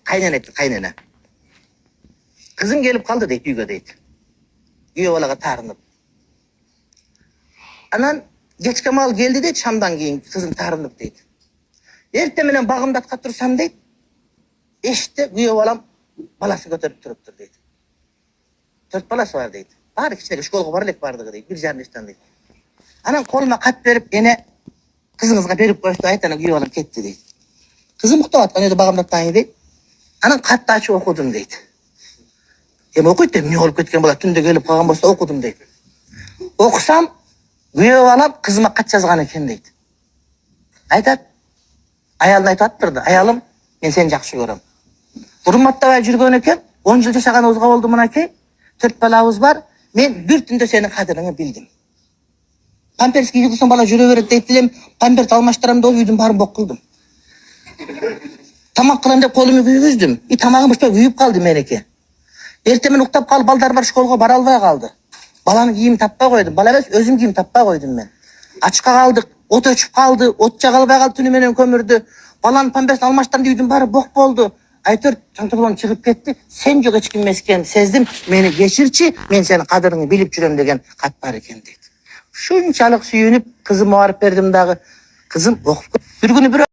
Kaynen etti, kaynene. Kızım gelip kaldı deydi, uyga deydi. Üye olaga tarınıp. Anan geçke mal geldi deydi, Şam'dan keyin kızım tarınıp deydi. Ertemenen bağımda atka tursam deydi. İşte üye olam balası götürüp turuptur deydi. 4 balası var deydi. Bari kiçine şkolga barılek bardığı deydi. Bir jarnıştan deydi. Anan koluma kat verip ene kızınızga berip koştu aytana üye olam ketti deydi. Kızım muhtavatkan öyle bağımda attan deydi. Anan katты açıp okudum deydi. Okuydu deydi. Ne olup ketken bola tünde gelip kalgan bolsa okudum deydi. Okusam üye olam kızıma kat yazgan eken deydi. Aytat. Ayalını aytattırdı. Ayalım men seni jakşı görem. Urummattabay жүргөн экен, 10 жыл жашаганыбызга болду мынакей. 4 балабыз бар. Men bir түндө сенин кадырыңы билдим. Памперс кийгизсең бала жүрө берет дейт элем, памперс алмаштырам деп үйдүн баарын бок кылдым. Тамак кылам деп колумду күйгүздүм. Тамагым ушта күйүп калды менеке. Эртемен уктап калып балдар бар школго бара албай калды. Баланын кийимин таппай койдум. Бала эмес, өзүм кийим таппай койдум мен. Ачка калдык, от өчүп калды, от жага албай калды түнү менен көмүрдү. Баланын памперсин алмаштырам деп үйдүн баары бок болду. Айтыр чаңтыгылан чыгып кетти. Сен жок эч ким эмес экенин сездим. Мени кечирчи, мен сенин кадырыңды билип жүрөм деген кат бар экен дейт. Шунчалык сүйүнүп кызыма барып бердим дагы. Кызым окуп. Bir günü bir